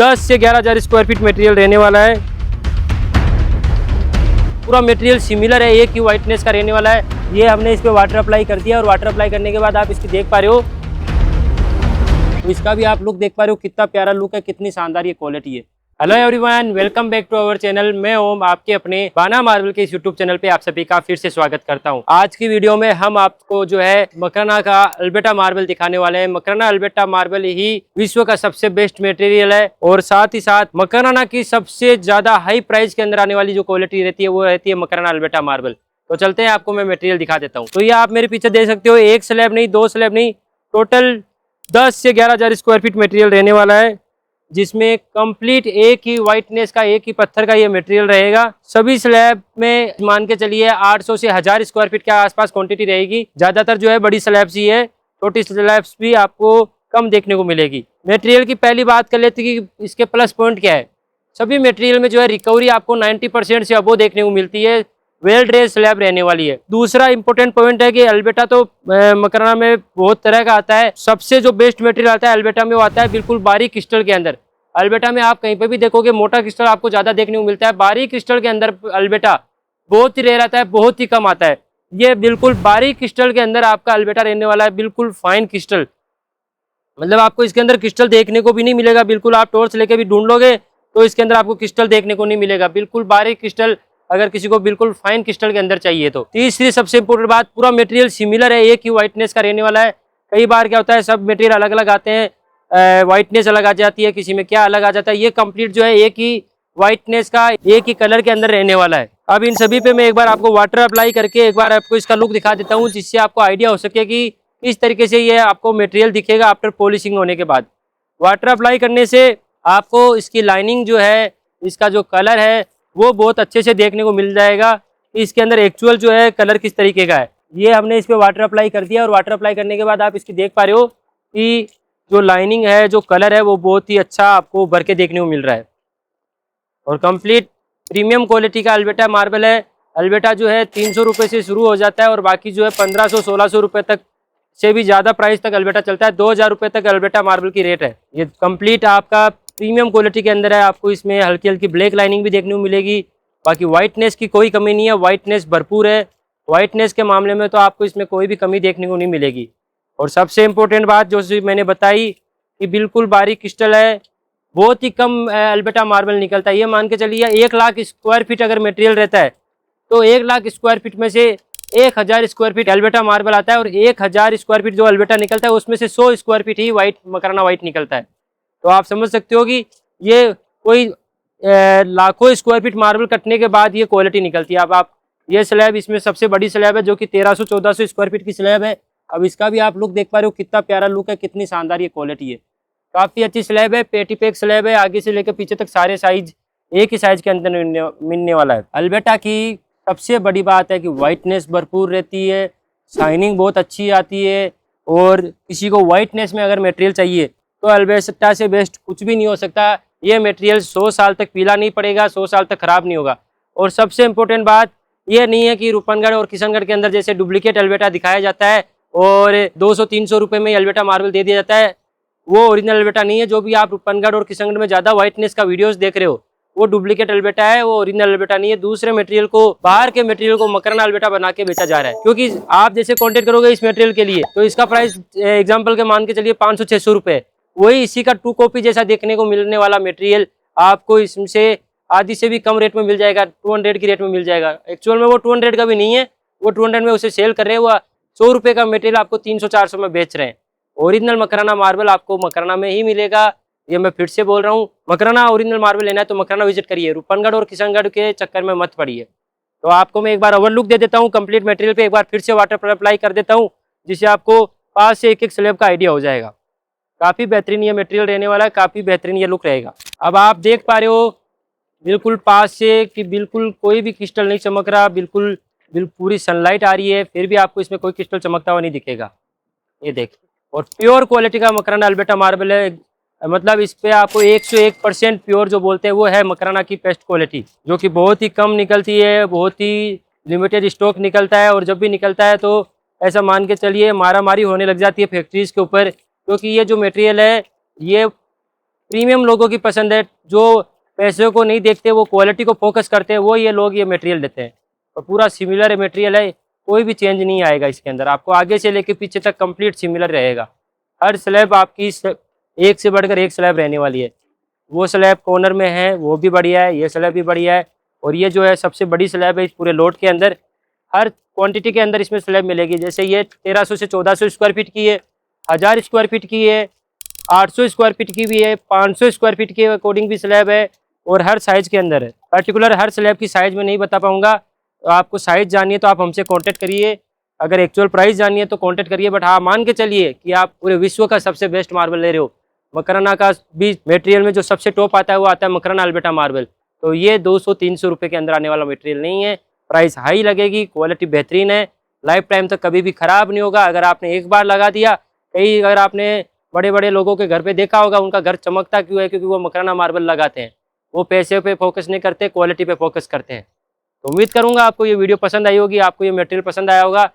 10 से 11,000 square feet material रहने वाला है। पूरा मटेरियल सिमिलर है, एक ही वाइटनेस का रहने वाला है। ये हमने इस पे वाटर अप्लाई कर दिया और वाटर अप्लाई करने के बाद आप इसकी देख पा रहे हो, तो इसका भी आप लुक देख पा रहे हो, कितना प्यारा लुक है, कितनी शानदार ये क्वालिटी है। Hello everyone, welcome back to our channel. मैं ओम, आपके अपने बाना मार्बल के इस यूट्यूब चैनल पे आप सभी का फिर से स्वागत करता हूं। आज की वीडियो में हम आपको जो है मकराना का अल्बर्टा मार्बल दिखाने वाले हैं। मकराना अल्बर्टा मार्बल ही विश्व का सबसे बेस्ट मटेरियल है और साथ ही साथ मकराना की सबसे ज्यादा हाई प्राइस के अंदर आने वाली जो क्वालिटी रहती है वो रहती है मकराना अल्बर्टा मार्बल। तो चलते हैं, आपको मैं मटेरियल दिखा देता हूँ। तो ये आप मेरे पीछे देख सकते हो, एक स्लैब नहीं, दो स्लैब नहीं, टोटल 10 से 11,000 स्क्वायर फीट मटेरियल रहने वाला है, जिसमें कंप्लीट एक ही वाइटनेस का, एक ही पत्थर का ये मटेरियल रहेगा। सभी स्लैब में मान के चलिए 800 से 1000 स्क्वायर फीट के आसपास क्वांटिटी रहेगी। ज्यादातर जो है बड़ी स्लैब्स ही है, छोटी स्लैब्स भी आपको कम देखने को मिलेगी। मटेरियल की पहली बात कर लेते कि इसके प्लस पॉइंट क्या है। सभी मटेरियल में जो है रिकवरी आपको 90% से अबो देखने को मिलती है। वेल ड्रेस स्लैब रहने वाली है। दूसरा इंपॉर्टेंट पॉइंट है कि अल्बर्टा तो मकराना में बहुत तरह का आता है। सबसे जो बेस्ट मटेरियल आता है अल्बर्टा में वो आता है बिल्कुल बारीक क्रिस्टल के अंदर। अल्बर्टा में आप कहीं पे भी देखोगे मोटा क्रिस्टल आपको ज्यादा देखने को मिलता है, बारीक क्रिस्टल के अंदर अल्बर्टा बहुत ही रेयर आता है, बहुत ही कम आता है। ये बिल्कुल बारीक क्रिस्टल के अंदर आपका अल्बर्टा रहने वाला है, बिल्कुल फाइन क्रिस्टल। मतलब आपको इसके अंदर क्रिस्टल देखने को भी नहीं मिलेगा। बिल्कुल आप टॉर्च लेके भी ढूंढ लोगे तो इसके अंदर आपको क्रिस्टल देखने को नहीं मिलेगा। बिल्कुल बारीक क्रिस्टल, अगर किसी को बिल्कुल फाइन क्रिस्टल के अंदर चाहिए तो। तीसरी सबसे इंपोर्टेंट बात, पूरा मटेरियल सिमिलर है, एक ही वाइटनेस का रहने वाला है। कई बार क्या होता है, सब मटेरियल अलग अलग आते हैं, वाइटनेस अलग आ जाती है, किसी में क्या अलग आ जाता है। ये कंप्लीट जो है एक ही वाइटनेस का, एक ही कलर के अंदर रहने वाला है। अब इन सभी पे मैं एक बार आपको वाटर अप्लाई करके एक बार आपको इसका लुक दिखा देता हूँ, जिससे आपको आइडिया हो सके कि इस तरीके से ये आपको मटेरियल दिखेगा आफ्टर पॉलिशिंग होने के बाद। वाटर अप्लाई करने से आपको इसकी लाइनिंग जो है, इसका जो कलर है वो बहुत अच्छे से देखने को मिल जाएगा। इसके अंदर एक्चुअल जो है कलर किस तरीके का है। ये हमने इस पे वाटर अप्लाई कर दिया और वाटर अप्लाई करने के बाद आप इसकी देख पा रहे हो कि जो लाइनिंग है, जो कलर है वो बहुत ही अच्छा आपको उभर के देखने को मिल रहा है। और कंप्लीट प्रीमियम क्वालिटी का अल्बर्टा मार्बल है। अल्बर्टा जो है 300 रुपये से शुरू हो जाता है और बाकी जो है 1500-1600 रुपये तक से भी ज़्यादा प्राइस तक अल्बर्टा चलता है। 2000 रुपये तक अल्बर्टा मार्बल की रेट है। ये कंप्लीट आपका प्रीमियम क्वालिटी के अंदर है। आपको इसमें हल्की हल्की ब्लैक लाइनिंग भी देखने को मिलेगी। बाकी वाइटनेस की कोई कमी नहीं है, वाइटनेस भरपूर है। वाइटनेस के मामले में तो आपको इसमें कोई भी कमी देखने को नहीं मिलेगी। और सबसे इम्पोर्टेंट बात जो मैंने बताई कि बिल्कुल बारीक क्रिस्टल है, बहुत ही कम अल्बर्टा मार्बल निकलता है। ये मान के चलिए 1 लाख स्क्वायर फीट अगर मटेरियल रहता है तो 1 लाख स्क्वायर फीट में से 1000 स्क्वायर फीट अल्बर्टा मार्बल आता है और 1000 स्क्वायर फीट जो अल्बर्टा निकलता है उसमें से 100 स्क्वायर फीट ही वाइट मकराना वाइट निकलता है। तो आप समझ सकते हो कि ये कोई लाखों स्क्वायर फीट मार्बल कटने के बाद ये क्वालिटी निकलती है। अब आप ये स्लैब इसमें सबसे बड़ी स्लैब है जो कि 1300-1400 स्क्वायर फीट की स्लैब है। अब इसका भी आप लुक देख पा रहे हो, कितना प्यारा लुक है, कितनी शानदार ये क्वालिटी है। काफ़ी अच्छी स्लैब है, पेटी पैक स्लैब है। आगे से लेकर पीछे तक सारे साइज एक ही साइज के अंदर मिलने वाला है। अल्बर्टा की सबसे बड़ी बात है कि वाइटनेस भरपूर रहती है, शाइनिंग बहुत अच्छी आती है। और किसी को वाइटनेस में अगर मटेरियल चाहिए तो अल्बर्टा से बेस्ट कुछ भी नहीं हो सकता। ये मटेरियल 100 साल तक पीला नहीं पड़ेगा, 100 साल तक खराब नहीं होगा। और सबसे इम्पोर्टेंट बात ये नहीं है कि रूपनगढ़ और किशनगढ़ के अंदर जैसे डुप्लीकेट अल्बर्टा दिखाया जाता है और 200-300 रुपये में अल्बर्टा मार्बल दे दिया जाता है, वो ओरिजिनल अल्बर्टा नहीं है। जो भी आप रूपनगढ़ और किशनगढ़ में ज़्यादा वाइटनेस का वीडियोस देख रहे हो वो डुप्लीकेट अल्बर्टा है, वो ओरिजिनल अल्बर्टा नहीं है। दूसरे मटेरियल को, बाहर के मटेरियल को मकराना अल्बर्टा बना के बेचा जा रहा है। क्योंकि आप जैसे कॉन्टेक्ट करोगे इस मटेरियल के लिए तो इसका प्राइस एग्जाम्पल के मान के चलिए 500-600 रुपये। वही इसी का 2 कॉपी जैसा देखने को मिलने वाला मटेरियल आपको इससे आधी से भी कम रेट में मिल जाएगा, 200 की रेट में मिल जाएगा। एक्चुअल में वो 200 का भी नहीं है, वो 200 में उसे सेल कर रहे हैं। वो 100 रुपये का मटेरियल आपको 300-400 में बेच रहे हैं। ओरिजिनल मकराना मार्बल आपको मकराना में ही मिलेगा। ये मैं फिर से बोल रहा हूँ, मकराना ओरिजिनल मार्बल लेना है तो मकराना विजिट करिए, रूपनगढ़ और किशनगढ़ के चक्कर में मत पड़िए। तो आपको मैं एक बार ओवरलुक दे देता हूँ कंप्लीट मटेरियल पे। एक बार फिर से वाटर अप्लाई कर देता हूँ जिससे आपको पास से एक स्लैब का आइडिया हो जाएगा। काफ़ी बेहतरीन ये मटेरियल रहने वाला है, काफ़ी बेहतरीन ये लुक रहेगा। अब आप देख पा रहे हो बिल्कुल पास से कि बिल्कुल कोई भी क्रिस्टल नहीं चमक रहा, बिल्कुल पूरी सनलाइट आ रही है, फिर भी आपको इसमें कोई क्रिस्टल चमकता हुआ नहीं दिखेगा। ये देख, और प्योर क्वालिटी का मकराना अल्बर्टा मार्बल है। मतलब इस पे आपको 101% प्योर जो बोलते हैं वो है मकराना की बेस्ट क्वालिटी, जो कि बहुत ही कम निकलती है, बहुत ही लिमिटेड स्टॉक निकलता है। और जब भी निकलता है तो ऐसा मान के चलिए मारा मारी होने लग जाती है फैक्ट्रीज के ऊपर, क्योंकि ये जो मटेरियल है ये प्रीमियम लोगों की पसंद है, जो पैसे को नहीं देखते, वो क्वालिटी को फोकस करते हैं, वो ये लोग ये मटेरियल लेते हैं। और पूरा सिमिलर मटेरियल है, कोई भी चेंज नहीं आएगा इसके अंदर, आपको आगे से लेके पीछे तक कंप्लीट सिमिलर रहेगा। हर स्लैब आपकी एक से बढ़कर एक स्लैब रहने वाली है। वो स्लैब कॉर्नर में है वो भी बढ़िया है, ये स्लैब भी बढ़िया है, और ये जो है सबसे बड़ी स्लैब है इस पूरे लोड के अंदर। हर क्वांटिटी के अंदर इसमें स्लैब मिलेगी। जैसे ये 1300 से 1400 स्क्वायर फीट की है, 1000 स्क्वायर फीट की है, 800 स्क्वायर फीट की भी है, 500 स्क्वायर फीट के अकॉर्डिंग भी स्लैब है, और हर साइज़ के अंदर है। पर्टिकुलर हर स्लैब की साइज़ में नहीं बता पाऊँगा, तो आपको साइज़ जाननी है तो आप हमसे कॉन्टेक्ट करिए, अगर एक्चुअल प्राइस जाननी है तो कॉन्टेक्ट करिए। बट हाँ, मान के चलिए कि आप पूरे विश्व का सबसे बेस्ट मार्बल ले रहे हो। मकराना का भी मटेरियल में जो सबसे टॉप आता है वो आता है मकराना अल्बर्टा मार्बल। तो ये 200-300 रुपये के अंदर आने वाला मटेरियल नहीं है, प्राइस हाई लगेगी, क्वालिटी बेहतरीन है, लाइफ टाइम तक कभी भी ख़राब नहीं होगा। अगर आपने एक बार लगा दिया, कई अगर आपने बड़े बड़े लोगों के घर पे देखा होगा, उनका घर चमकता क्यों है? क्योंकि वो मकराना मार्बल लगाते हैं। वो पैसे पे फोकस नहीं करते, क्वालिटी पे फोकस करते हैं। तो उम्मीद करूंगा आपको ये वीडियो पसंद आई होगी, आपको ये मटेरियल पसंद आया होगा।